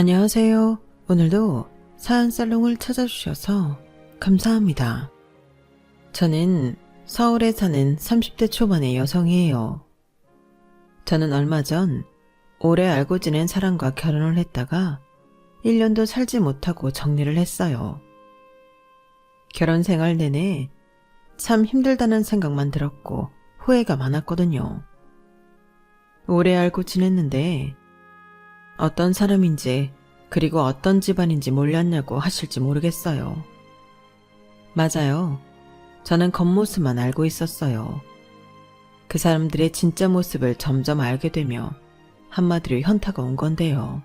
안녕하세요. 오늘도 사연살롱을 찾아주셔서 감사합니다. 저는 서울에 사는 30대 초반의 여성이에요. 저는 얼마 전 오래 알고 지낸 사람과 결혼을 했다가 1년도 살지 못하고 정리를 했어요. 결혼 생활 내내 참 힘들다는 생각만 들었고 후회가 많았거든요. 오래 알고 지냈는데 어떤 사람인지 그리고 어떤 집안인지 몰랐냐고 하실지 모르겠어요. 맞아요. 저는 겉모습만 알고 있었어요. 그 사람들의 진짜 모습을 점점 알게 되며 한마디로 현타가 온 건데요.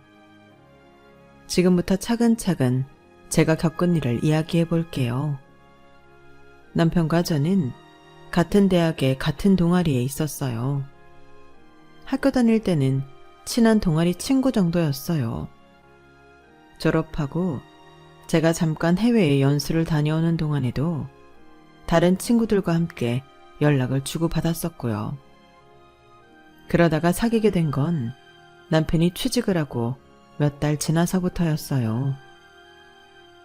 지금부터 차근차근 제가 겪은 일을 이야기해 볼게요. 남편과 저는 같은 대학에 같은 동아리에 있었어요. 학교 다닐 때는 친한 동아리 친구 정도였어요. 졸업하고 제가 잠깐 해외에 연수를 다녀오는 동안에도 다른 친구들과 함께 연락을 주고받았었고요. 그러다가 사귀게 된 건 남편이 취직을 하고 몇 달 지나서부터였어요.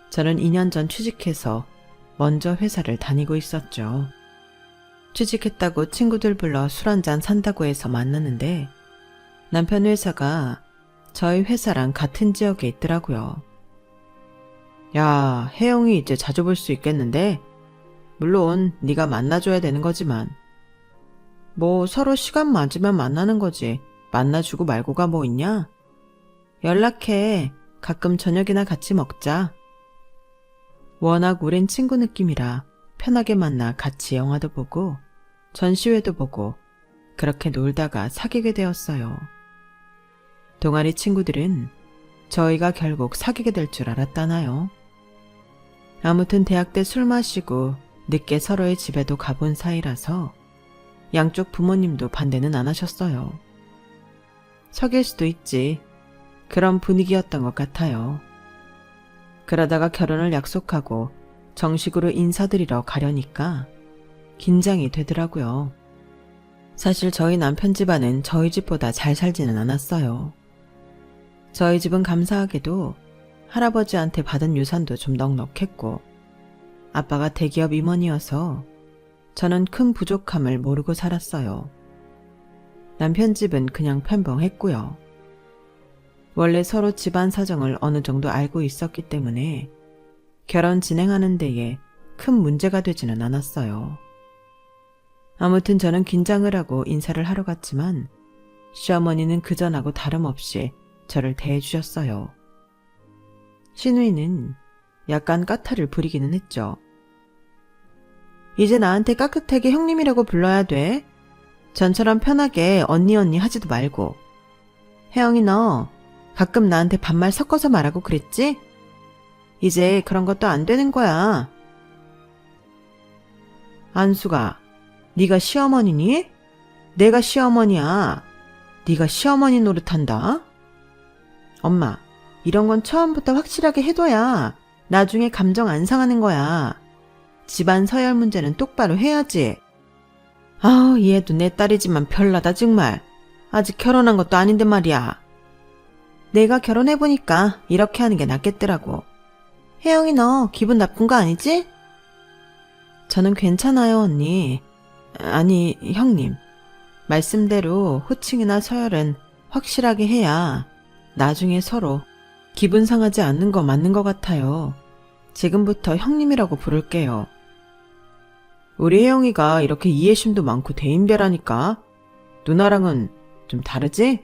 저는 2년 전 취직해서 먼저 회사를 다니고 있었죠. 취직했다고 친구들 불러 술 한잔 산다고 해서 만났는데 남편 회사가 저희 회사랑 같은 지역에 있더라고요. 야, 혜영이 이제 자주 볼 수 있겠는데? 물론 네가 만나줘야 되는 거지만 뭐 서로 시간 맞으면 만나는 거지 만나주고 말고가 뭐 있냐? 연락해. 가끔 저녁이나 같이 먹자. 워낙 오랜 친구 느낌이라 편하게 만나 같이 영화도 보고 전시회도 보고 그렇게 놀다가 사귀게 되었어요. 동아리 친구들은 저희가 결국 사귀게 될 줄 알았다나요? 아무튼 대학 때 술 마시고 늦게 서로의 집에도 가본 사이라서 양쪽 부모님도 반대는 안 하셨어요. 사귈 수도 있지. 그런 분위기였던 것 같아요. 그러다가 결혼을 약속하고 정식으로 인사드리러 가려니까 긴장이 되더라고요. 사실 저희 남편 집안은 저희 집보다 잘 살지는 않았어요. 저희 집은 감사하게도 할아버지한테 받은 유산도 좀 넉넉했고 아빠가 대기업 임원이어서 저는 큰 부족함을 모르고 살았어요. 남편 집은 그냥 편벙했고요. 원래 서로 집안 사정을 어느 정도 알고 있었기 때문에 결혼 진행하는 데에 큰 문제가 되지는 않았어요. 아무튼 저는 긴장을 하고 인사를 하러 갔지만 시어머니는 그전하고 다름없이 저를 대해주셨어요. 시누이는 약간 까탈을 부리기는 했죠. 이제 나한테 깍듯하게 형님이라고 불러야 돼. 전처럼 편하게 언니 하지도 말고. 혜영이 너 가끔 나한테 반말 섞어서 말하고 그랬지? 이제 그런 것도 안 되는 거야. 안수가 네가 시어머니니? 내가 시어머니야. 네가 시어머니 노릇한다. 엄마, 이런 건 처음부터 확실하게 해둬야 나중에 감정 안 상하는 거야. 집안 서열 문제는 똑바로 해야지. 아우, 얘도 내 딸이지만 별나다 정말. 아직 결혼한 것도 아닌데 말이야. 내가 결혼해보니까 이렇게 하는 게 낫겠더라고. 혜영이 너 기분 나쁜 거 아니지? 저는 괜찮아요, 언니. 아니, 형님. 말씀대로 호칭이나 서열은 확실하게 해야 나중에 서로 기분 상하지 않는 거 맞는 것 같아요. 지금부터 형님이라고 부를게요. 우리 혜영이가 이렇게 이해심도 많고 대인배라니까. 누나랑은 좀 다르지?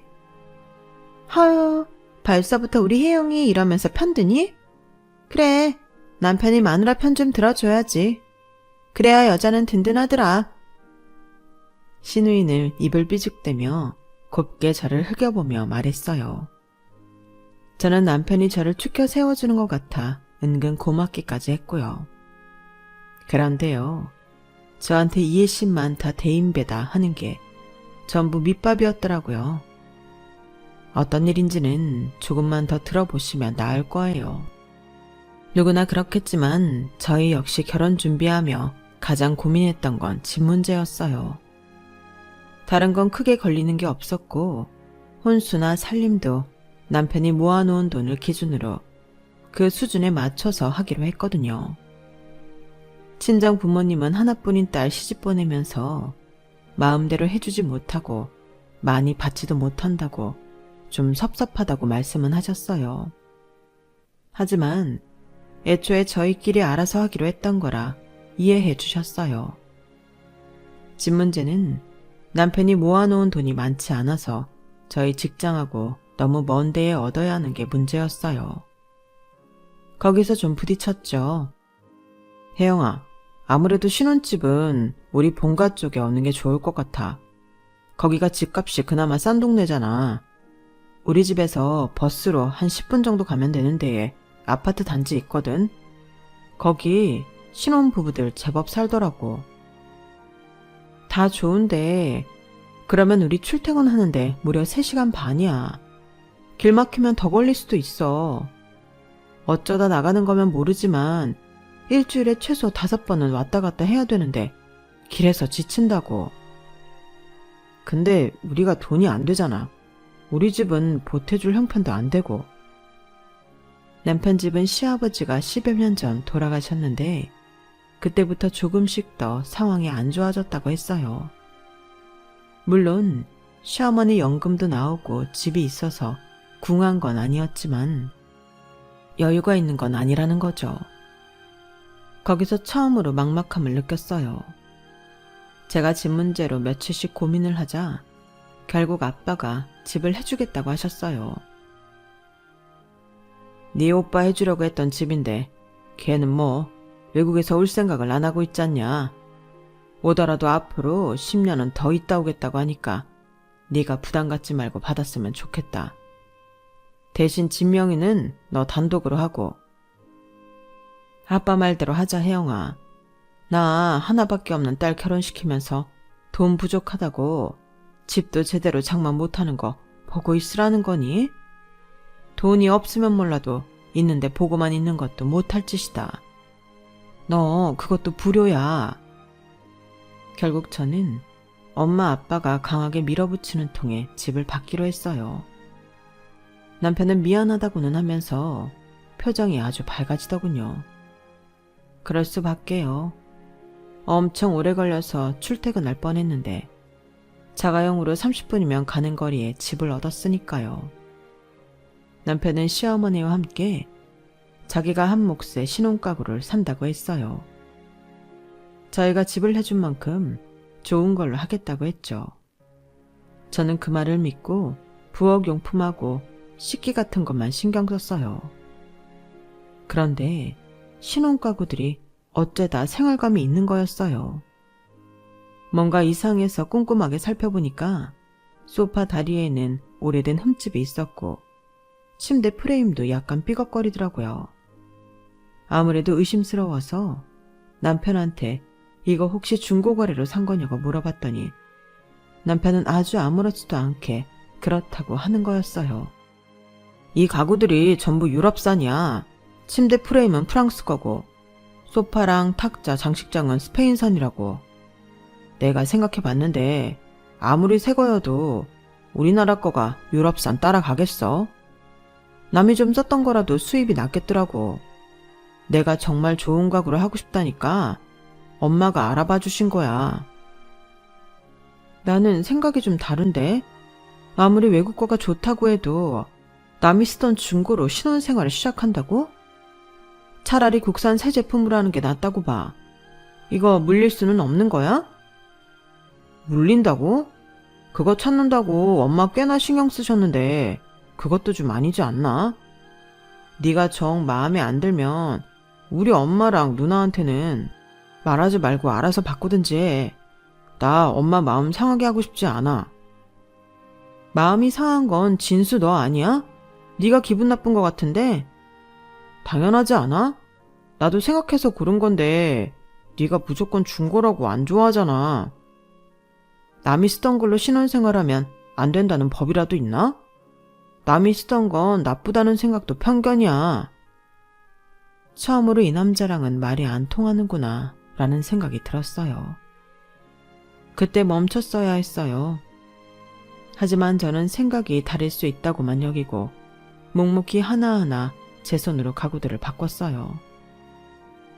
하유, 벌써부터 우리 혜영이 이러면서 편드니? 그래, 남편이 마누라 편 좀 들어줘야지. 그래야 여자는 든든하더라. 시누이는 입을 삐죽대며 곱게 저를 흘겨보며 말했어요. 저는 남편이 저를 축혀 세워주는 것 같아 은근 고맙기까지 했고요. 그런데요, 저한테 이해심 많다 대인배다 하는 게 전부 밑밥이었더라고요. 어떤 일인지는 조금만 더 들어보시면 나을 거예요. 누구나 그렇겠지만 저희 역시 결혼 준비하며 가장 고민했던 건 집 문제였어요. 다른 건 크게 걸리는 게 없었고 혼수나 살림도 남편이 모아놓은 돈을 기준으로 그 수준에 맞춰서 하기로 했거든요. 친정 부모님은 하나뿐인 딸 시집 보내면서 마음대로 해주지 못하고 많이 받지도 못한다고 좀 섭섭하다고 말씀은 하셨어요. 하지만 애초에 저희끼리 알아서 하기로 했던 거라 이해해 주셨어요. 집 문제는 남편이 모아놓은 돈이 많지 않아서 저희 직장하고 너무 먼 데에 얻어야 하는 게 문제였어요. 거기서 좀 부딪혔죠. 혜영아, 아무래도 신혼집은 우리 본가 쪽에 얻는 게 좋을 것 같아. 거기가 집값이 그나마 싼 동네잖아. 우리 집에서 버스로 한 10분 정도 가면 되는 데에 아파트 단지 있거든. 거기 신혼부부들 제법 살더라고. 다 좋은데 그러면 우리 출퇴근하는데 무려 3시간 반이야. 길 막히면 더 걸릴 수도 있어. 어쩌다 나가는 거면 모르지만 일주일에 최소 5번은 왔다 갔다 해야 되는데 길에서 지친다고. 근데 우리가 돈이 안 되잖아. 우리 집은 보태줄 형편도 안 되고. 남편 집은 시아버지가 10여 년 전 돌아가셨는데 그때부터 조금씩 더 상황이 안 좋아졌다고 했어요. 물론 시어머니 연금도 나오고 집이 있어서 궁한 건 아니었지만 여유가 있는 건 아니라는 거죠. 거기서 처음으로 막막함을 느꼈어요. 제가 집 문제로 며칠씩 고민을 하자 결국 아빠가 집을 해주겠다고 하셨어요. 네 오빠 해주려고 했던 집인데 걔는 뭐 외국에서 올 생각을 안 하고 있잖냐. 오더라도 앞으로 10년은 더 있다 오겠다고 하니까 네가 부담 갖지 말고 받았으면 좋겠다. 대신 집 명의는 너 단독으로 하고. 아빠 말대로 하자 혜영아. 나 하나밖에 없는 딸 결혼시키면서 돈 부족하다고 집도 제대로 장만 못하는 거 보고 있으라는 거니? 돈이 없으면 몰라도 있는데 보고만 있는 것도 못할 짓이다. 너 그것도 불효야. 결국 저는 엄마 아빠가 강하게 밀어붙이는 통에 집을 받기로 했어요. 남편은 미안하다고는 하면서 표정이 아주 밝아지더군요. 그럴 수밖에요. 엄청 오래 걸려서 출퇴근할 뻔했는데 자가용으로 30분이면 가는 거리에 집을 얻었으니까요. 남편은 시어머니와 함께 자기가 한 몫의 신혼가구를 산다고 했어요. 저희가 집을 해준 만큼 좋은 걸로 하겠다고 했죠. 저는 그 말을 믿고 부엌용품하고 식기 같은 것만 신경 썼어요. 그런데 신혼가구들이 어째다 생활감이 있는 거였어요. 뭔가 이상해서 꼼꼼하게 살펴보니까 소파 다리에는 오래된 흠집이 있었고 침대 프레임도 약간 삐걱거리더라고요. 아무래도 의심스러워서 남편한테 이거 혹시 중고거래로 산 거냐고 물어봤더니 남편은 아주 아무렇지도 않게 그렇다고 하는 거였어요. 이 가구들이 전부 유럽산이야. 침대 프레임은 프랑스 거고 소파랑 탁자, 장식장은 스페인산이라고. 내가 생각해봤는데 아무리 새 거여도 우리나라 거가 유럽산 따라가겠어? 남이 좀 썼던 거라도 수입이 낫겠더라고. 내가 정말 좋은 가구를 하고 싶다니까 엄마가 알아봐 주신 거야. 나는 생각이 좀 다른데 아무리 외국 거가 좋다고 해도 남이 쓰던 중고로 신혼생활을 시작한다고? 차라리 국산 새 제품으로 하는 게 낫다고 봐. 이거 물릴 수는 없는 거야? 물린다고? 그거 찾는다고 엄마 꽤나 신경 쓰셨는데 그것도 좀 아니지 않나? 네가 정 마음에 안 들면 우리 엄마랑 누나한테는 말하지 말고 알아서 바꾸든지 해. 나 엄마 마음 상하게 하고 싶지 않아. 마음이 상한 건 진수 너 아니야? 네가 기분 나쁜 것 같은데? 당연하지 않아? 나도 생각해서 고른 건데 네가 무조건 중고라고 안 좋아하잖아. 남이 쓰던 걸로 신혼생활하면 안 된다는 법이라도 있나? 남이 쓰던 건 나쁘다는 생각도 편견이야. 처음으로 이 남자랑은 말이 안 통하는구나 라는 생각이 들었어요. 그때 멈췄어야 했어요. 하지만 저는 생각이 다를 수 있다고만 여기고 묵묵히 하나하나 제 손으로 가구들을 바꿨어요.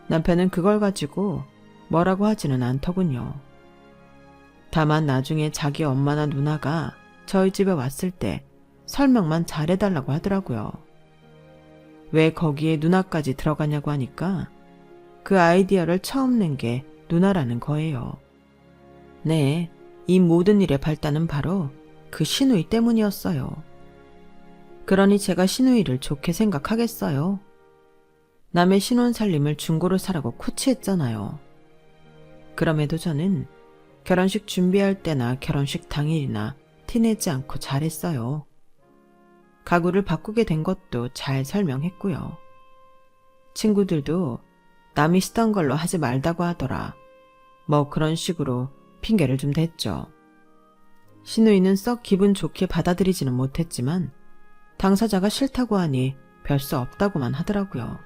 남편은 그걸 가지고 뭐라고 하지는 않더군요. 다만 나중에 자기 엄마나 누나가 저희 집에 왔을 때 설명만 잘해달라고 하더라고요. 왜 거기에 누나까지 들어가냐고 하니까 그 아이디어를 처음 낸 게 누나라는 거예요. 네, 이 모든 일의 발단은 바로 그 시누이 때문이었어요. 그러니 제가 시누이를 좋게 생각하겠어요. 남의 신혼 살림을 중고로 사라고 코치했잖아요. 그럼에도 저는 결혼식 준비할 때나 결혼식 당일이나 티내지 않고 잘했어요. 가구를 바꾸게 된 것도 잘 설명했고요. 친구들도 남이 쓰던 걸로 하지 말다고 하더라. 뭐 그런 식으로 핑계를 좀 댔죠. 시누이는 썩 기분 좋게 받아들이지는 못했지만 당사자가 싫다고 하니 별 수 없다고만 하더라고요.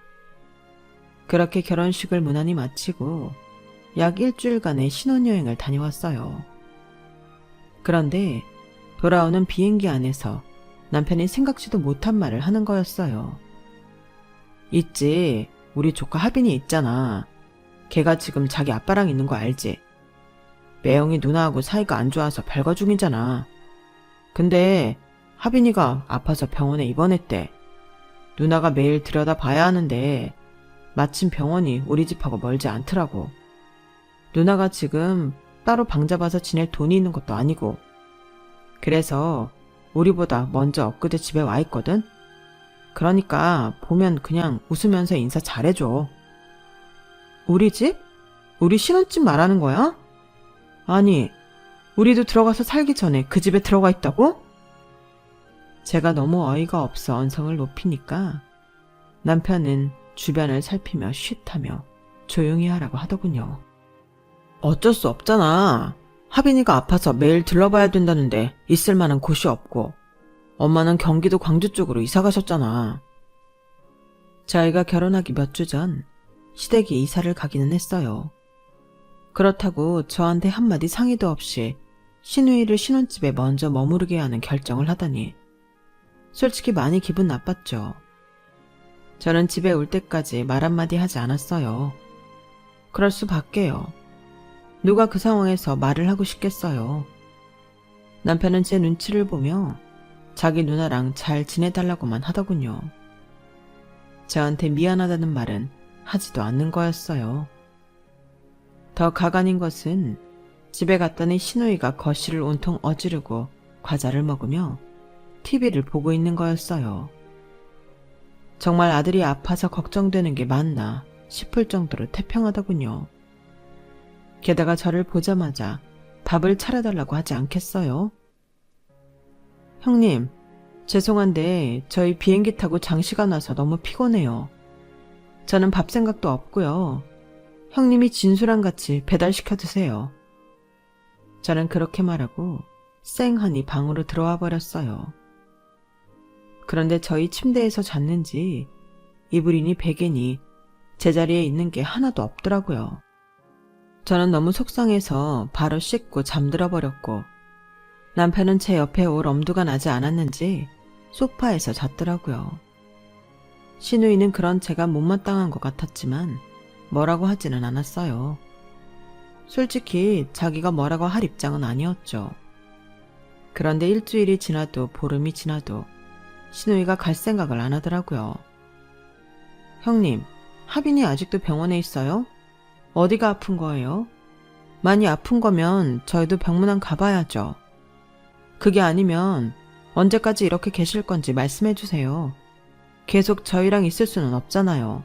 그렇게 결혼식을 무난히 마치고 약 일주일간의 신혼여행을 다녀왔어요. 그런데 돌아오는 비행기 안에서 남편이 생각지도 못한 말을 하는 거였어요. 있지, 우리 조카 하빈이 있잖아. 걔가 지금 자기 아빠랑 있는 거 알지? 매영이 누나하고 사이가 안 좋아서 별거 중이잖아. 근데 하빈이가 아파서 병원에 입원했대. 누나가 매일 들여다봐야 하는데 마침 병원이 우리 집하고 멀지 않더라고. 누나가 지금 따로 방 잡아서 지낼 돈이 있는 것도 아니고. 그래서 우리보다 먼저 엊그제 집에 와 있거든? 그러니까 보면 그냥 웃으면서 인사 잘해줘. 우리 집? 우리 신혼집 말하는 거야? 아니, 우리도 들어가서 살기 전에 그 집에 들어가 있다고? 제가 너무 어이가 없어 언성을 높이니까 남편은 주변을 살피며 쉿하며 조용히 하라고 하더군요. 어쩔 수 없잖아. 하빈이가 아파서 매일 들러봐야 된다는데 있을 만한 곳이 없고 엄마는 경기도 광주 쪽으로 이사 가셨잖아. 저희가 결혼하기 몇 주 전 시댁이 이사를 가기는 했어요. 그렇다고 저한테 한마디 상의도 없이 시누이를 신혼집에 먼저 머무르게 하는 결정을 하다니 솔직히 많이 기분 나빴죠. 저는 집에 올 때까지 말 한마디 하지 않았어요. 그럴 수밖에요. 누가 그 상황에서 말을 하고 싶겠어요. 남편은 제 눈치를 보며 자기 누나랑 잘 지내달라고만 하더군요. 저한테 미안하다는 말은 하지도 않는 거였어요. 더 가관인 것은 집에 갔더니 시누이가 거실을 온통 어지르고 과자를 먹으며 TV를 보고 있는 거였어요. 정말 아들이 아파서 걱정되는 게 맞나 싶을 정도로 태평하더군요. 게다가 저를 보자마자 밥을 차려달라고 하지 않겠어요? 형님, 죄송한데 저희 비행기 타고 장시간 와서 너무 피곤해요. 저는 밥 생각도 없고요. 형님이 진수랑 같이 배달시켜 드세요. 저는 그렇게 말하고 쌩하니 방으로 들어와 버렸어요. 그런데 저희 침대에서 잤는지 이불이니 베개니 제자리에 있는 게 하나도 없더라고요. 저는 너무 속상해서 바로 씻고 잠들어 버렸고 남편은 제 옆에 올 엄두가 나지 않았는지 소파에서 잤더라고요. 시누이는 그런 제가 못마땅한 것 같았지만 뭐라고 하지는 않았어요. 솔직히 자기가 뭐라고 할 입장은 아니었죠. 그런데 일주일이 지나도 보름이 지나도 시누이가 갈 생각을 안 하더라고요. 형님, 하빈이 아직도 병원에 있어요? 어디가 아픈 거예요? 많이 아픈 거면 저희도 병문안 가봐야죠. 그게 아니면 언제까지 이렇게 계실 건지 말씀해 주세요. 계속 저희랑 있을 수는 없잖아요.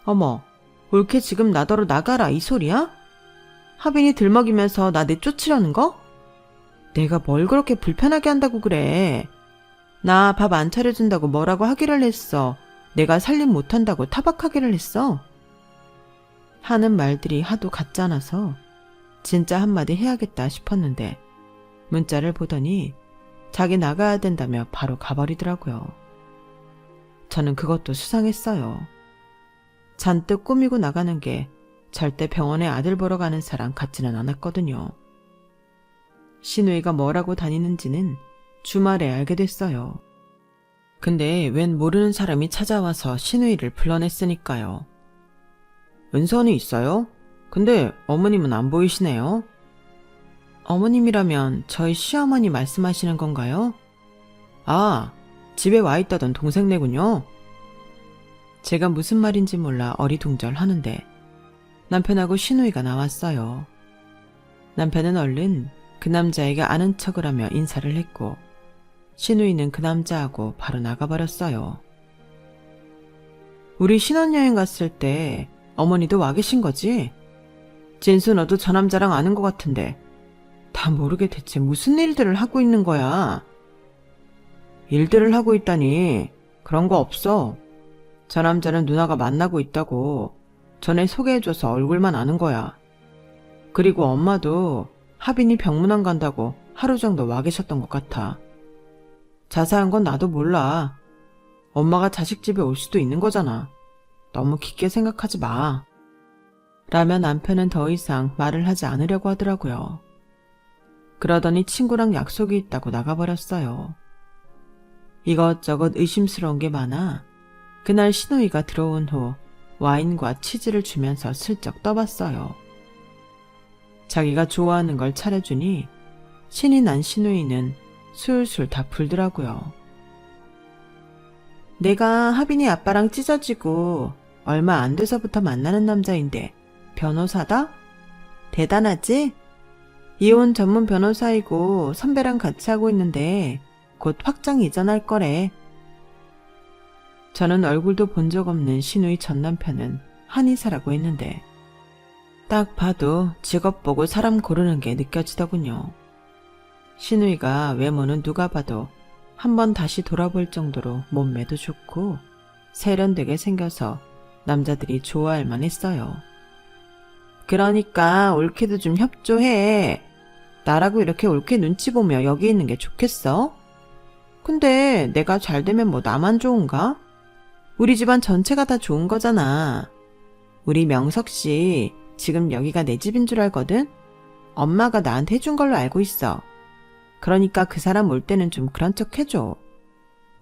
어머, 올케 지금 나더러 나가라 이 소리야? 하빈이 들먹이면서 나 내쫓으려는 거? 내가 뭘 그렇게 불편하게 한다고 그래. 나 밥 안 차려준다고 뭐라고 하기를 했어. 내가 살림 못한다고 타박하기를 했어. 하는 말들이 하도 같잖아서 진짜 한마디 해야겠다 싶었는데 문자를 보더니 자기 나가야 된다며 바로 가버리더라고요. 저는 그것도 수상했어요. 잔뜩 꾸미고 나가는 게 절대 병원에 아들 보러 가는 사람 같지는 않았거든요. 시누이가 뭐라고 다니는지는 주말에 알게 됐어요. 근데 웬 모르는 사람이 찾아와서 신우이를 불러냈으니까요. 은선이 있어요? 근데 어머님은 안 보이시네요. 어머님이라면 저희 시어머니 말씀하시는 건가요? 아, 집에 와 있다던 동생네군요. 제가 무슨 말인지 몰라 어리둥절 하는데 남편하고 신우이가 나왔어요. 남편은 얼른 그 남자에게 아는 척을 하며 인사를 했고 신우이는 그 남자하고 바로 나가버렸어요. 우리 신혼여행 갔을 때 어머니도 와 계신 거지? 진수 너도 저 남자랑 아는 것 같은데 다 모르게 대체 무슨 일들을 하고 있는 거야? 일들을 하고 있다니 그런 거 없어. 저 남자는 누나가 만나고 있다고 전에 소개해줘서 얼굴만 아는 거야. 그리고 엄마도 하빈이 병문안 간다고 하루 정도 와 계셨던 것 같아. 자세한 건 나도 몰라. 엄마가 자식 집에 올 수도 있는 거잖아. 너무 깊게 생각하지 마. 라며 남편은 더 이상 말을 하지 않으려고 하더라고요. 그러더니 친구랑 약속이 있다고 나가버렸어요. 이것저것 의심스러운 게 많아 그날 신우이가 들어온 후 와인과 치즈를 주면서 슬쩍 떠봤어요. 자기가 좋아하는 걸 차려주니 신이 난 신우이는 술술 다 풀더라고요. 내가 하빈이 아빠랑 찢어지고 얼마 안 돼서부터 만나는 남자인데 변호사다? 대단하지? 이혼 전문 변호사이고 선배랑 같이 하고 있는데 곧 확장 이전할 거래. 저는 얼굴도 본 적 없는 신우이 전 남편은 한의사라고 했는데 딱 봐도 직업 보고 사람 고르는 게 느껴지더군요. 신우이가 외모는 누가 봐도 한번 다시 돌아볼 정도로 몸매도 좋고 세련되게 생겨서 남자들이 좋아할 만했어요. 그러니까 올케도 좀 협조해. 나라고 이렇게 올케 눈치 보며 여기 있는 게 좋겠어? 근데 내가 잘 되면 뭐 나만 좋은가? 우리 집안 전체가 다 좋은 거잖아. 우리 명석 씨 지금 여기가 내 집인 줄 알거든? 엄마가 나한테 해준 걸로 알고 있어. 그러니까 그 사람 올 때는 좀 그런 척 해줘.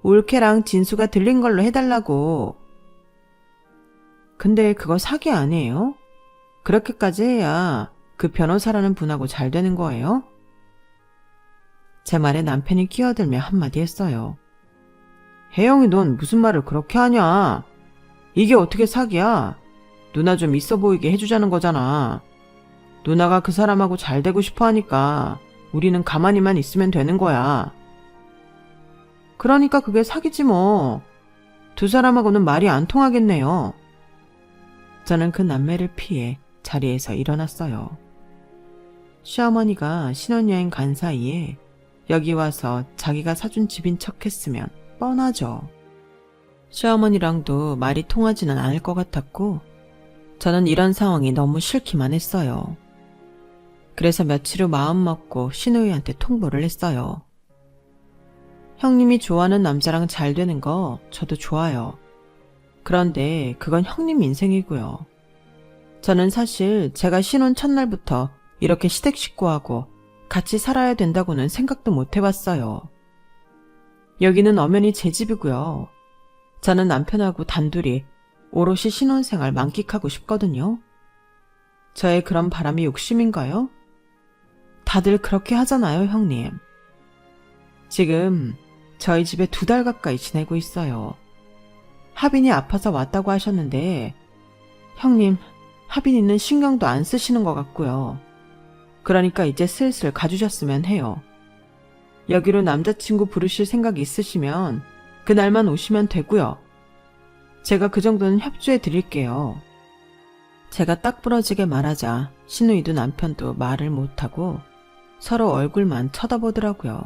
올케랑 진수가 들린 걸로 해달라고. 근데 그거 사기 아니에요? 그렇게까지 해야 그 변호사라는 분하고 잘 되는 거예요? 제 말에 남편이 끼어들며 한마디 했어요. 혜영이 넌 무슨 말을 그렇게 하냐? 이게 어떻게 사기야? 누나 좀 있어 보이게 해주자는 거잖아. 누나가 그 사람하고 잘 되고 싶어 하니까 우리는 가만히만 있으면 되는 거야. 그러니까 그게 사기지 뭐. 두 사람하고는 말이 안 통하겠네요. 저는 그 남매를 피해 자리에서 일어났어요. 시어머니가 신혼여행 간 사이에 여기 와서 자기가 사준 집인 척 했으면 뻔하죠. 시어머니랑도 말이 통하지는 않을 것 같았고 저는 이런 상황이 너무 싫기만 했어요. 그래서 며칠 후 마음먹고 신우이한테 통보를 했어요. 형님이 좋아하는 남자랑 잘 되는 거 저도 좋아요. 그런데 그건 형님 인생이고요. 저는 사실 제가 신혼 첫날부터 이렇게 시댁 식구하고 같이 살아야 된다고는 생각도 못 해봤어요. 여기는 엄연히 제 집이고요. 저는 남편하고 단둘이 오롯이 신혼생활 만끽하고 싶거든요. 저의 그런 바람이 욕심인가요? 다들 그렇게 하잖아요, 형님. 지금 저희 집에 2달 가까이 지내고 있어요. 하빈이 아파서 왔다고 하셨는데 형님, 하빈이는 신경도 안 쓰시는 것 같고요. 그러니까 이제 슬슬 가주셨으면 해요. 여기로 남자친구 부르실 생각 있으시면 그날만 오시면 되고요. 제가 그 정도는 협조해 드릴게요. 제가 딱 부러지게 말하자 신우이도 남편도 말을 못하고 서로 얼굴만 쳐다보더라고요.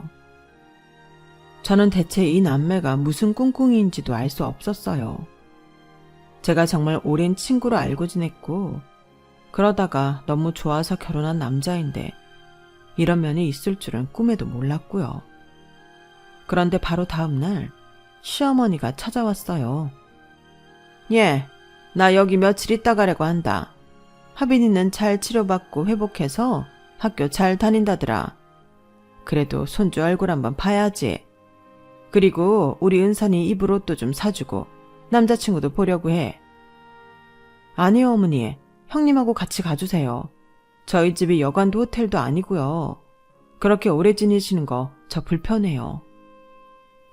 저는 대체 이 남매가 무슨 꿍꿍이인지도 알 수 없었어요. 제가 정말 오랜 친구로 알고 지냈고 그러다가 너무 좋아서 결혼한 남자인데 이런 면이 있을 줄은 꿈에도 몰랐고요. 그런데 바로 다음날 시어머니가 찾아왔어요. 예, 나 여기 며칠 있다 가려고 한다. 하빈이는 잘 치료받고 회복해서 학교 잘 다닌다더라. 그래도 손주 얼굴 한번 봐야지. 그리고 우리 은선이 입을 옷도 좀 사주고 남자친구도 보려고 해. 아니요, 어머니. 형님하고 같이 가주세요. 저희 집이 여관도 호텔도 아니고요. 그렇게 오래 지내시는 거 저 불편해요.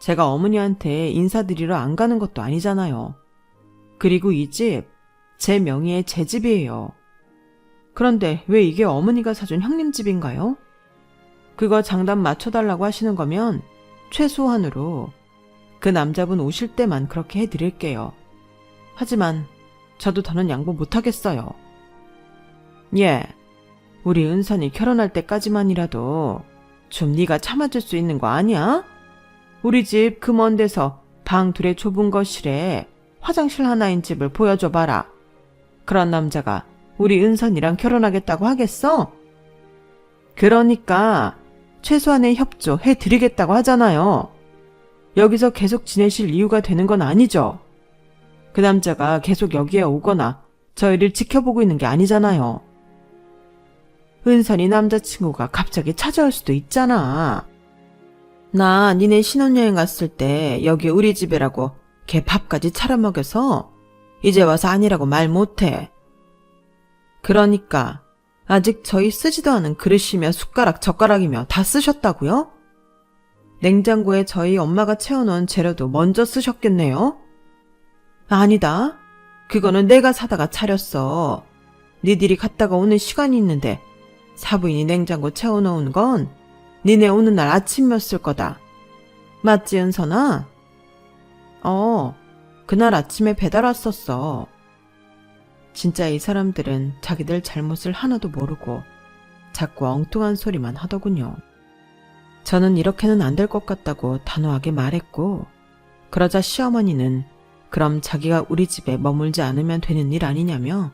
제가 어머니한테 인사드리러 안 가는 것도 아니잖아요. 그리고 이 집 제 명의의 제 집이에요. 그런데 왜 이게 어머니가 사준 형님 집인가요? 그거 장단 맞춰달라고 하시는 거면 최소한으로 그 남자분 오실 때만 그렇게 해드릴게요. 하지만 저도 더는 양보 못하겠어요. 예, 우리 은선이 결혼할 때까지만이라도 좀 네가 참아줄 수 있는 거 아니야? 우리 집 그 먼 데서 방 둘의 좁은 거실에 화장실 하나인 집을 보여줘봐라. 그런 남자가 우리 은선이랑 결혼하겠다고 하겠어? 그러니까 최소한의 협조 해드리겠다고 하잖아요. 여기서 계속 지내실 이유가 되는 건 아니죠. 그 남자가 계속 여기에 오거나 저희를 지켜보고 있는 게 아니잖아요. 은선이 남자친구가 갑자기 찾아올 수도 있잖아. 나 니네 신혼여행 갔을 때 여기 우리 집이라고 걔 밥까지 차려 먹여서 이제 와서 아니라고 말 못해. 그러니까 아직 저희 쓰지도 않은 그릇이며 숟가락, 젓가락이며 다 쓰셨다고요? 냉장고에 저희 엄마가 채워놓은 재료도 먼저 쓰셨겠네요? 아니다. 그거는 내가 사다가 차렸어. 니들이 갔다가 오는 시간이 있는데 사부인이 냉장고 채워놓은 건 니네 오는 날 아침이었을 거다. 맞지, 은선아? 그날 아침에 배달 왔었어. 진짜 이 사람들은 자기들 잘못을 하나도 모르고 자꾸 엉뚱한 소리만 하더군요. 저는 이렇게는 안 될 것 같다고 단호하게 말했고, 그러자 시어머니는 그럼 자기가 우리 집에 머물지 않으면 되는 일 아니냐며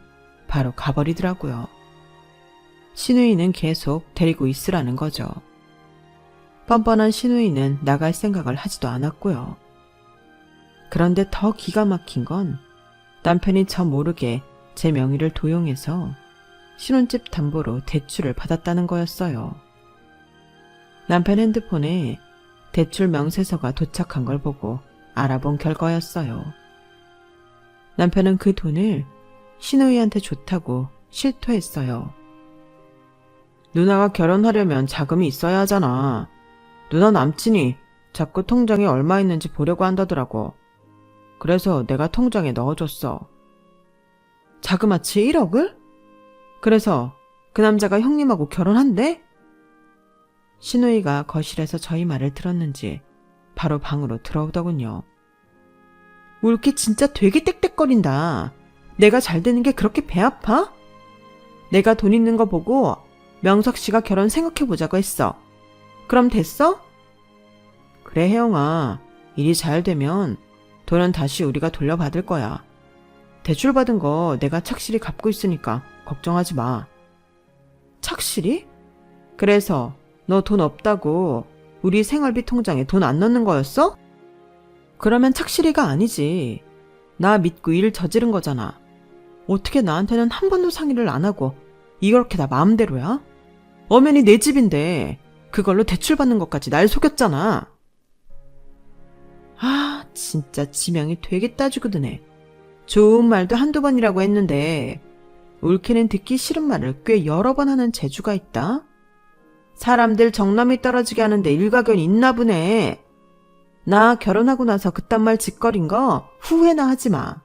바로 가버리더라고요. 시누이는 계속 데리고 있으라는 거죠. 뻔뻔한 시누이는 나갈 생각을 하지도 않았고요. 그런데 더 기가 막힌 건 남편이 저 모르게 제 명의를 도용해서 신혼집 담보로 대출을 받았다는 거였어요. 남편 핸드폰에 대출 명세서가 도착한 걸 보고 알아본 결과였어요. 남편은 그 돈을 시누이한테 좋다고 실토했어요. 누나가 결혼하려면 자금이 있어야 하잖아. 누나 남친이 자꾸 통장에 얼마 있는지 보려고 한다더라고. 그래서 내가 통장에 넣어줬어. 자그마치 1억을? 그래서 그 남자가 형님하고 결혼한대? 시누이가 거실에서 저희 말을 들었는지 바로 방으로 들어오더군요. 울기 진짜 되게 떽떽거린다. 내가 잘 되는 게 그렇게 배 아파? 내가 돈 있는 거 보고 명석 씨가 결혼 생각해보자고 했어. 그럼 됐어? 그래, 혜영아. 일이 잘 되면 돈은 다시 우리가 돌려받을 거야. 대출 받은 거 내가 착실히 갚고 있으니까 걱정하지 마. 착실히? 그래서 너 돈 없다고 우리 생활비 통장에 돈 안 넣는 거였어? 그러면 착실히가 아니지. 나 믿고 일 저지른 거잖아. 어떻게 나한테는 한 번도 상의를 안 하고 이렇게 다 마음대로야? 엄연히 내 집인데 그걸로 대출 받는 것까지 날 속였잖아. 아, 진짜 지명이 되게 따지고 드네. 좋은 말도 한두 번이라고 했는데 옳게는 듣기 싫은 말을 꽤 여러 번 하는 재주가 있다. 사람들 정남이 떨어지게 하는데 일가견이 있나 보네. 나 결혼하고 나서 그딴 말 짓거린 거 후회나 하지 마.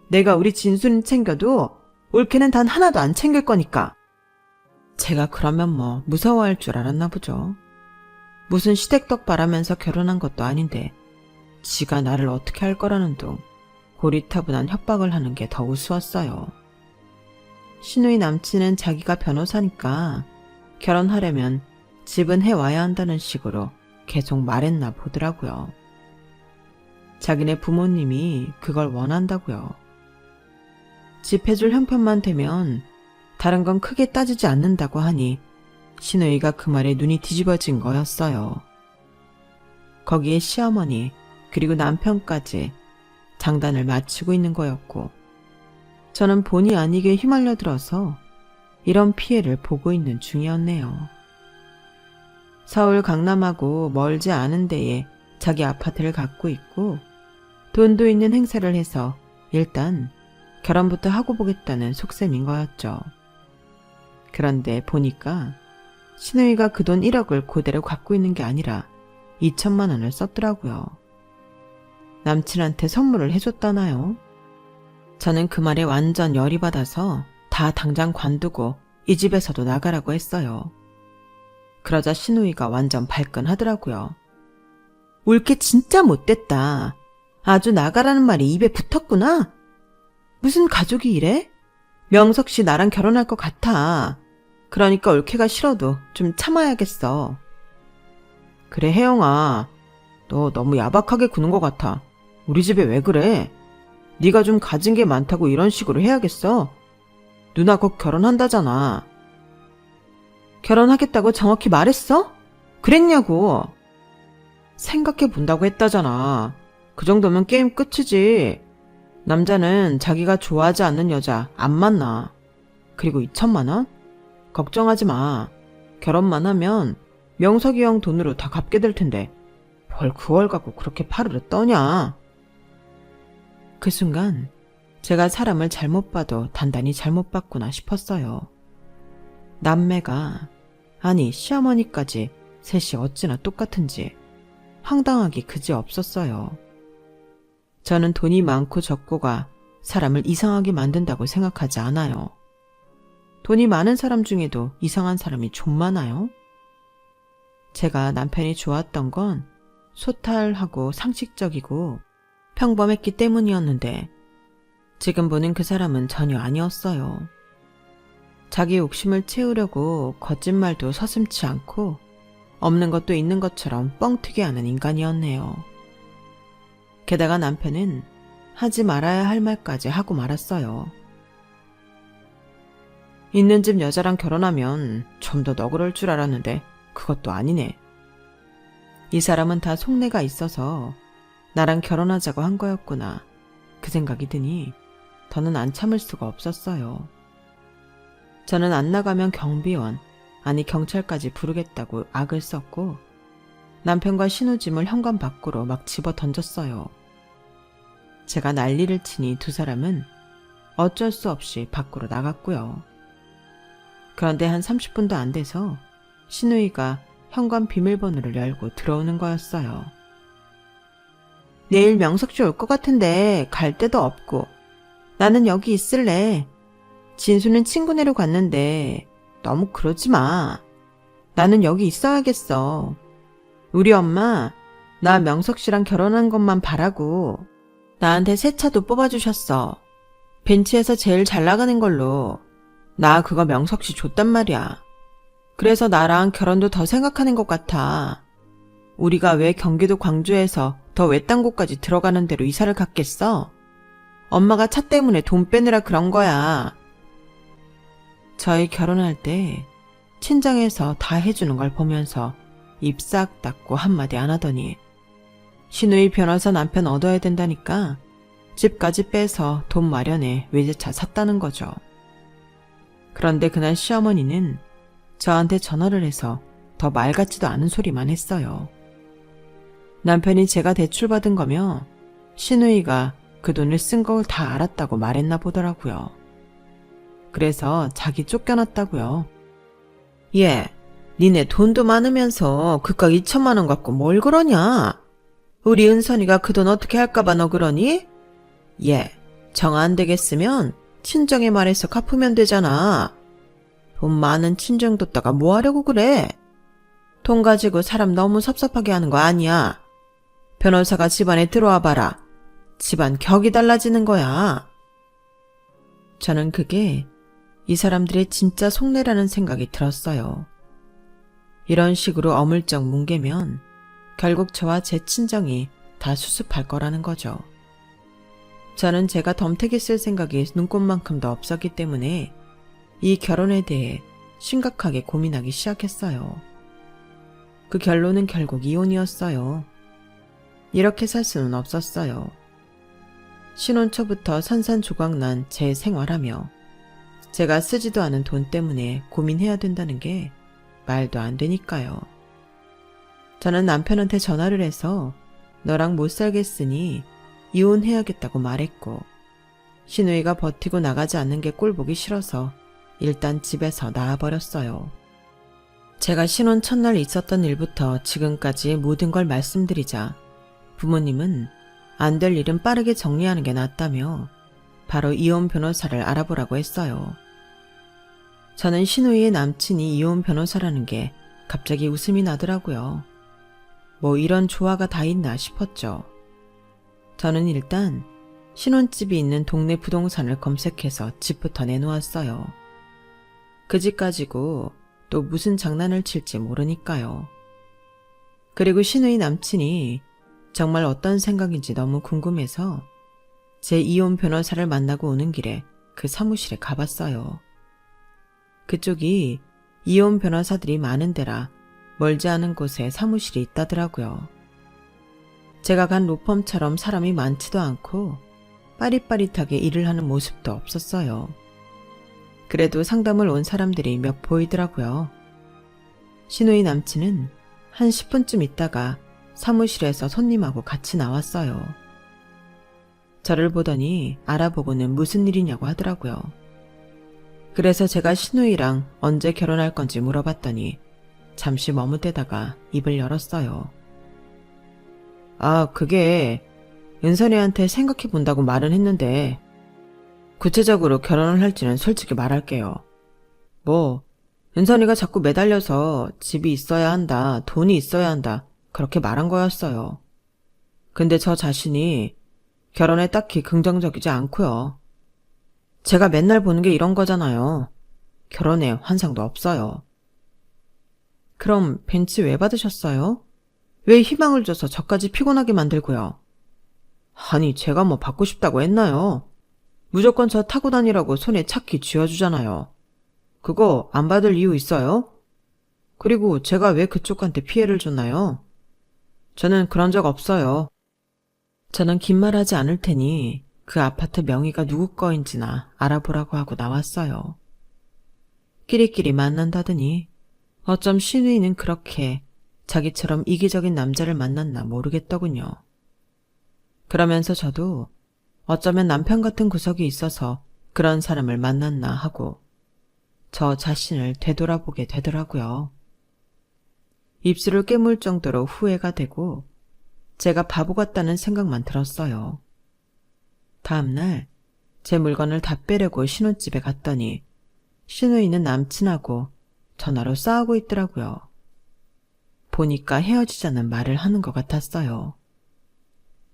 내가 우리 진순이 챙겨도 옳게는 단 하나도 안 챙길 거니까. 제가 그러면 뭐 무서워할 줄 알았나 보죠. 무슨 시댁떡 바라면서 결혼한 것도 아닌데 지가 나를 어떻게 할 거라는 둥 고리타분한 협박을 하는 게 더 우스웠어요. 시누이 남친은 자기가 변호사니까 결혼하려면 집은 해와야 한다는 식으로 계속 말했나 보더라고요. 자기네 부모님이 그걸 원한다고요. 집 해줄 형편만 되면 다른 건 크게 따지지 않는다고 하니 시누이가 그 말에 눈이 뒤집어진 거였어요. 거기에 시어머니 그리고 남편까지 장단을 맞추고 있는 거였고 저는 본의 아니게 휘말려 들어서 이런 피해를 보고 있는 중이었네요. 서울 강남하고 멀지 않은 데에 자기 아파트를 갖고 있고 돈도 있는 행세를 해서 일단 결혼부터 하고 보겠다는 속셈인 거였죠. 그런데 보니까 신우이가 그 돈 1억을 그대로 갖고 있는 게 아니라 2천만 원을 썼더라고요. 남친한테 선물을 해줬다나요? 저는 그 말에 완전 열이 받아서 다 당장 관두고 이 집에서도 나가라고 했어요. 그러자 신우이가 완전 발끈하더라고요. 올케 진짜 못됐다. 아주 나가라는 말이 입에 붙었구나. 무슨 가족이 이래? 명석 씨 나랑 결혼할 것 같아. 그러니까 올케가 싫어도 좀 참아야겠어. 그래 혜영아, 너 너무 야박하게 구는 것 같아. 우리 집에 왜 그래? 네가 좀 가진 게 많다고 이런 식으로 해야겠어? 누나 곧 결혼한다잖아. 결혼하겠다고 정확히 말했어? 그랬냐고. 생각해 본다고 했다잖아. 그 정도면 게임 끝이지. 남자는 자기가 좋아하지 않는 여자 안 만나. 그리고 2천만 원? 걱정하지 마. 결혼만 하면 명석이 형 돈으로 다 갚게 될 텐데 뭘 그걸 갖고 그렇게 파르르 떠냐. 그 순간 제가 사람을 잘못 봐도 단단히 잘못 봤구나 싶었어요. 남매가, 아니 시어머니까지 셋이 어찌나 똑같은지 황당하기 그지없었어요. 저는 돈이 많고 적고가 사람을 이상하게 만든다고 생각하지 않아요. 돈이 많은 사람 중에도 이상한 사람이 좀 많아요. 제가 남편이 좋았던 건 소탈하고 상식적이고 평범했기 때문이었는데 지금 보는 그 사람은 전혀 아니었어요. 자기 욕심을 채우려고 거짓말도 서슴지 않고 없는 것도 있는 것처럼 뻥튀기 하는 인간이었네요. 게다가 남편은 하지 말아야 할 말까지 하고 말았어요. 있는 집 여자랑 결혼하면 좀 더 너그러울 줄 알았는데 그것도 아니네. 이 사람은 다 속내가 있어서 나랑 결혼하자고 한 거였구나. 그 생각이 드니 더는 안 참을 수가 없었어요. 저는 안 나가면 경비원, 아니 경찰까지 부르겠다고 악을 썼고 남편과 신우짐을 현관 밖으로 막 집어 던졌어요. 제가 난리를 치니 두 사람은 어쩔 수 없이 밖으로 나갔고요. 그런데 한 30분도 안 돼서 신우이가 현관 비밀번호를 열고 들어오는 거였어요. 내일 명석씨 올 것 같은데 갈 데도 없고 나는 여기 있을래. 진수는 친구네로 갔는데 너무 그러지 마. 나는 여기 있어야겠어. 우리 엄마 나 명석씨랑 결혼한 것만 바라고 나한테 새 차도 뽑아주셨어. 벤츠에서 제일 잘 나가는 걸로. 나 그거 명석씨 줬단 말이야. 그래서 나랑 결혼도 더 생각하는 것 같아. 우리가 왜 경기도 광주에서 더 외딴 곳까지 들어가는 대로 이사를 갔겠어? 엄마가 차 때문에 돈 빼느라 그런 거야. 저희 결혼할 때 친정에서 다 해주는 걸 보면서 입 싹 닫고 한마디 안 하더니 신우이 변호사 남편 얻어야 된다니까 집까지 빼서 돈 마련해 외제차 샀다는 거죠. 그런데 그날 시어머니는 저한테 전화를 해서 더 말 같지도 않은 소리만 했어요. 남편이 제가 대출받은 거며 신우이가 그 돈을 쓴 걸 다 알았다고 말했나 보더라고요. 그래서 자기 쫓겨났다고요. 얘, 니네 돈도 많으면서 그깟 2천만 원 갖고 뭘 그러냐? 우리 은선이가 그 돈 어떻게 할까봐 너 그러니? 얘, 정 안 되겠으면 친정에 말해서 갚으면 되잖아. 돈 많은 친정 뒀다가 뭐 하려고 그래? 돈 가지고 사람 너무 섭섭하게 하는 거 아니야. 변호사가 집안에 들어와 봐라. 집안 격이 달라지는 거야. 저는 그게 이 사람들의 진짜 속내라는 생각이 들었어요. 이런 식으로 어물쩍 뭉개면 결국 저와 제 친정이 다 수습할 거라는 거죠. 저는 제가 덤태기 쓸 생각이 눈꼽만큼도 없었기 때문에 이 결혼에 대해 심각하게 고민하기 시작했어요. 그 결론은 결국 이혼이었어요. 이렇게 살 수는 없었어요. 신혼 초부터 산산조각난 제 생활하며 제가 쓰지도 않은 돈 때문에 고민해야 된다는 게 말도 안 되니까요. 저는 남편한테 전화를 해서 너랑 못 살겠으니 이혼해야겠다고 말했고, 신우이가 버티고 나가지 않는 게 꼴보기 싫어서 일단 집에서 나와버렸어요. 제가 신혼 첫날 있었던 일부터 지금까지 모든 걸 말씀드리자 부모님은 안 될 일은 빠르게 정리하는 게 낫다며 바로 이혼 변호사를 알아보라고 했어요. 저는 신우이의 남친이 이혼 변호사라는 게 갑자기 웃음이 나더라고요. 뭐 이런 조화가 다 있나 싶었죠. 저는 일단 신혼집이 있는 동네 부동산을 검색해서 집부터 내놓았어요. 그 집 가지고 또 무슨 장난을 칠지 모르니까요. 그리고 신우이 남친이 정말 어떤 생각인지 너무 궁금해서 제 이혼 변호사를 만나고 오는 길에 그 사무실에 가봤어요. 그쪽이 이혼 변호사들이 많은 데라 멀지 않은 곳에 사무실이 있다더라고요. 제가 간 로펌처럼 사람이 많지도 않고 빠릿빠릿하게 일을 하는 모습도 없었어요. 그래도 상담을 온 사람들이 몇 보이더라고요. 신우이 남친은 한 10분쯤 있다가 사무실에서 손님하고 같이 나왔어요. 저를 보더니 알아보고는 무슨 일이냐고 하더라고요. 그래서 제가 신우이랑 언제 결혼할 건지 물어봤더니 잠시 머뭇대다가 입을 열었어요. 아, 그게 은선이한테 생각해 본다고 말은 했는데 구체적으로 결혼을 할지는 솔직히 말할게요. 뭐 은선이가 자꾸 매달려서 집이 있어야 한다, 돈이 있어야 한다 그렇게 말한 거였어요. 근데 저 자신이 결혼에 딱히 긍정적이지 않고요. 제가 맨날 보는 게 이런 거잖아요. 결혼에 환상도 없어요. 그럼 벤치 왜 받으셨어요? 왜 희망을 줘서 저까지 피곤하게 만들고요? 아니, 제가 뭐 받고 싶다고 했나요? 무조건 저 타고 다니라고 손에 차키 쥐어주잖아요. 그거 안 받을 이유 있어요? 그리고 제가 왜 그쪽한테 피해를 줬나요? 저는 그런 적 없어요. 저는 긴 말하지 않을 테니 그 아파트 명의가 누구 거인지나 알아보라고 하고 나왔어요. 끼리끼리 만난다더니 어쩜 신우이는 그렇게 자기처럼 이기적인 남자를 만났나 모르겠더군요. 그러면서 저도 어쩌면 남편 같은 구석이 있어서 그런 사람을 만났나 하고 저 자신을 되돌아보게 되더라고요. 입술을 깨물 정도로 후회가 되고 제가 바보 같다는 생각만 들었어요. 다음날 제 물건을 다 빼려고 신혼집에 갔더니 신우이는 남친하고 전화로 싸우고 있더라고요. 보니까 헤어지자는 말을 하는 것 같았어요.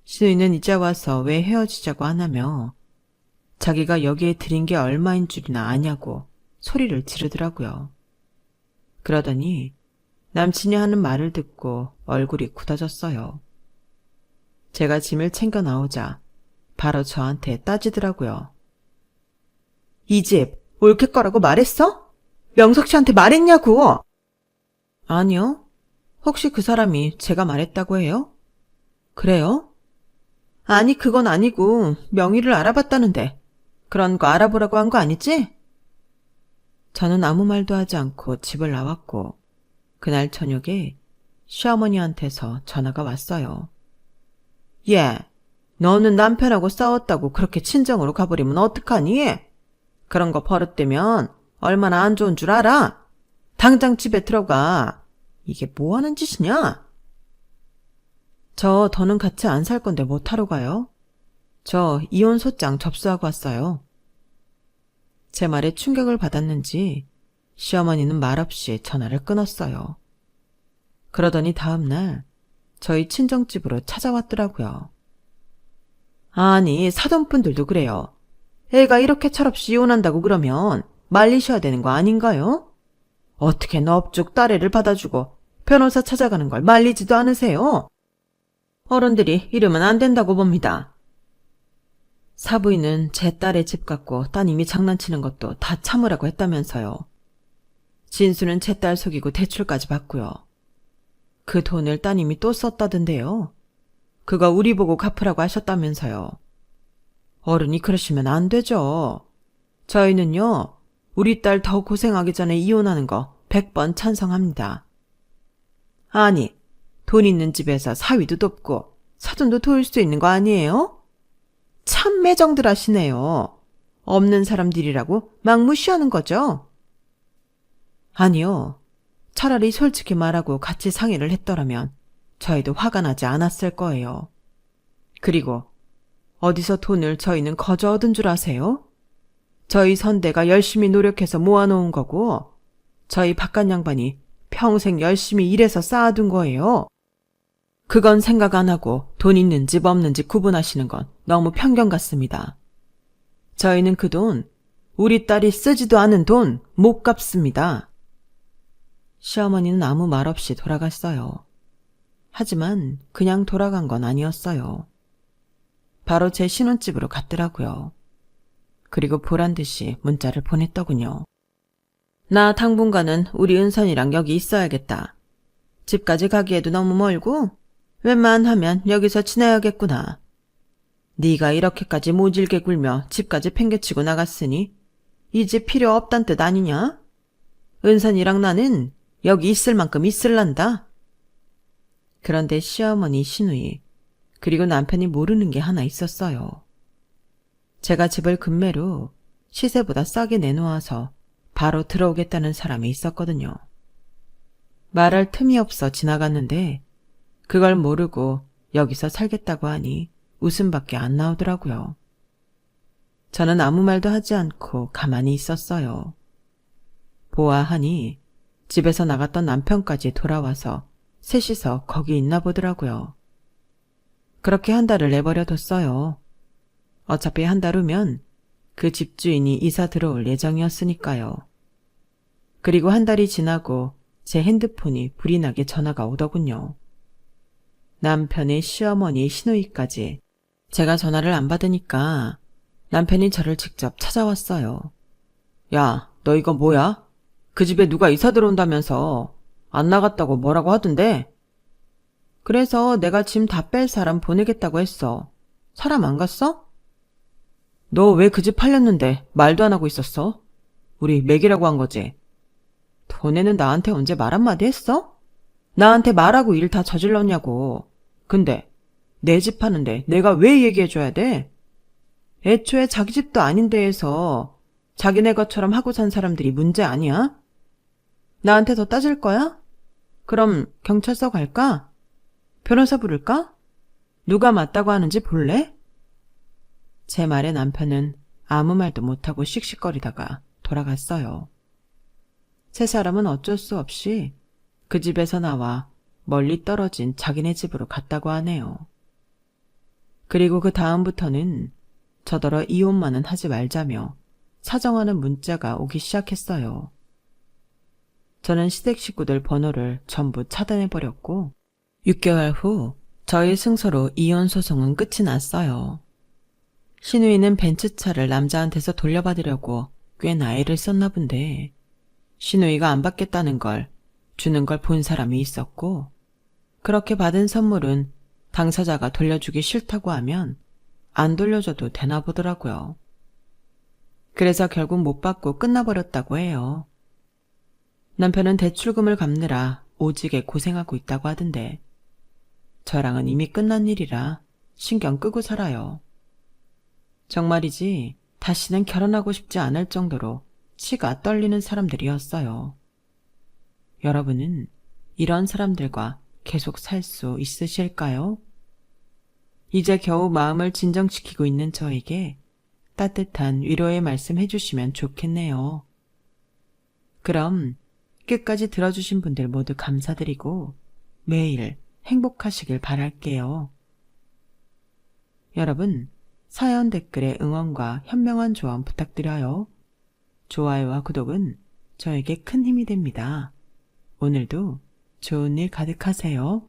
신우이는 이제 와서 왜 헤어지자고 하냐며 자기가 여기에 들인 게 얼마인 줄이나 아냐고 소리를 지르더라고요. 그러더니 남친이 하는 말을 듣고 얼굴이 굳어졌어요. 제가 짐을 챙겨 나오자 바로 저한테 따지더라고요. 이 집 올킬 거라고 말했어? 명석 씨한테 말했냐고? 아니요. 혹시 그 사람이 제가 말했다고 해요? 그래요? 아니, 그건 아니고 명의를 알아봤다는데 그런 거 알아보라고 한 거 아니지? 저는 아무 말도 하지 않고 집을 나왔고 그날 저녁에 시어머니한테서 전화가 왔어요. 예, 너는 남편하고 싸웠다고 그렇게 친정으로 가버리면 어떡하니? 그런 거 버릇되면 얼마나 안 좋은 줄 알아? 당장 집에 들어가. 이게 뭐 하는 짓이냐? 저 더는 같이 안 살 건데 못하러 가요? 저 이혼 소장 접수하고 왔어요. 제 말에 충격을 받았는지 시어머니는 말없이 전화를 끊었어요. 그러더니 다음날 저희 친정집으로 찾아왔더라고요. 아니, 사돈분들도 그래요. 애가 이렇게 철없이 이혼한다고 그러면 말리셔야 되는 거 아닌가요? 어떻게 넙죽 딸애를 받아주고 변호사 찾아가는 걸 말리지도 않으세요? 어른들이 이러면 안 된다고 봅니다. 사부인은 제 딸의 집 갖고 따님이 장난치는 것도 다 참으라고 했다면서요. 진수는 제 딸 속이고 대출까지 받고요. 그 돈을 따님이 또 썼다던데요. 그거 우리 보고 갚으라고 하셨다면서요. 어른이 그러시면 안 되죠. 저희는요, 우리 딸 더 고생하기 전에 이혼하는 거 100번 찬성합니다. 아니, 돈 있는 집에서 사위도 돕고 사돈도 도울 수 있는 거 아니에요? 참 매정들 하시네요. 없는 사람들이라고 막 무시하는 거죠? 아니요. 차라리 솔직히 말하고 같이 상의를 했더라면 저희도 화가 나지 않았을 거예요. 그리고 어디서 돈을 저희는 거저 얻은 줄 아세요? 저희 선대가 열심히 노력해서 모아놓은 거고 저희 바깥 양반이 평생 열심히 일해서 쌓아둔 거예요. 그건 생각 안 하고 돈 있는 집 없는 집 구분하시는 건 너무 편견 같습니다. 저희는 그 돈, 우리 딸이 쓰지도 않은 돈 못 갚습니다. 시어머니는 아무 말 없이 돌아갔어요. 하지만 그냥 돌아간 건 아니었어요. 바로 제 신혼집으로 갔더라고요. 그리고 보란듯이 문자를 보냈더군요. 나 당분간은 우리 은선이랑 여기 있어야겠다. 집까지 가기에도 너무 멀고 웬만하면 여기서 지내야겠구나. 네가 이렇게까지 모질게 굴며 집까지 팽개치고 나갔으니 이 집 필요 없단 뜻 아니냐? 은선이랑 나는 여기 있을 만큼 있을란다. 그런데 시어머니 시누이 그리고 남편이 모르는 게 하나 있었어요. 제가 집을 금매로 시세보다 싸게 내놓아서 바로 들어오겠다는 사람이 있었거든요. 말할 틈이 없어 지나갔는데 그걸 모르고 여기서 살겠다고 하니 웃음밖에 안 나오더라고요. 저는 아무 말도 하지 않고 가만히 있었어요. 보아하니 집에서 나갔던 남편까지 돌아와서 셋이서 거기 있나 보더라고요. 그렇게 한 달을 내버려 뒀어요. 어차피 한 달 후면 그 집주인이 이사 들어올 예정이었으니까요. 그리고 한 달이 지나고 제 핸드폰이 불이 나게 전화가 오더군요. 남편의 시어머니 시누이까지. 제가 전화를 안 받으니까 남편이 저를 직접 찾아왔어요. 야, 너 이거 뭐야? 그 집에 누가 이사 들어온다면서 안 나갔다고 뭐라고 하던데? 그래서 내가 짐 다 뺄 사람 보내겠다고 했어. 사람 안 갔어? 너 왜 그 집 팔렸는데 말도 안 하고 있었어? 우리 매기라고 한 거지. 돈에는 나한테 언제 말 한마디 했어? 나한테 말하고 일 다 저질렀냐고. 근데 내 집 파는데 내가 왜 얘기해줘야 돼? 애초에 자기 집도 아닌 데에서 자기네 것처럼 하고 산 사람들이 문제 아니야? 나한테 더 따질 거야? 그럼 경찰서 갈까? 변호사 부를까? 누가 맞다고 하는지 볼래? 제 말에 남편은 아무 말도 못하고 씩씩거리다가 돌아갔어요. 세 사람은 어쩔 수 없이 그 집에서 나와 멀리 떨어진 자기네 집으로 갔다고 하네요. 그리고 그 다음부터는 저더러 이혼만은 하지 말자며 사정하는 문자가 오기 시작했어요. 저는 시댁 식구들 번호를 전부 차단해버렸고 6개월 후 저희 승소로 이혼 소송은 끝이 났어요. 시누이는 벤츠차를 남자한테서 돌려받으려고 꽤나 애를 썼나 본데 시누이가 안 받겠다는 걸 주는 걸 본 사람이 있었고 그렇게 받은 선물은 당사자가 돌려주기 싫다고 하면 안 돌려줘도 되나 보더라고요. 그래서 결국 못 받고 끝나버렸다고 해요. 남편은 대출금을 갚느라 오지게 고생하고 있다고 하던데 저랑은 이미 끝난 일이라 신경 끄고 살아요. 정말이지 다시는 결혼하고 싶지 않을 정도로 치가 떨리는 사람들이었어요. 여러분은 이런 사람들과 계속 살 수 있으실까요? 이제 겨우 마음을 진정시키고 있는 저에게 따뜻한 위로의 말씀 해주시면 좋겠네요. 그럼 끝까지 들어주신 분들 모두 감사드리고 매일 행복하시길 바랄게요. 여러분, 사연 댓글에 응원과 현명한 조언 부탁드려요. 좋아요와 구독은 저에게 큰 힘이 됩니다. 오늘도 좋은 일 가득하세요.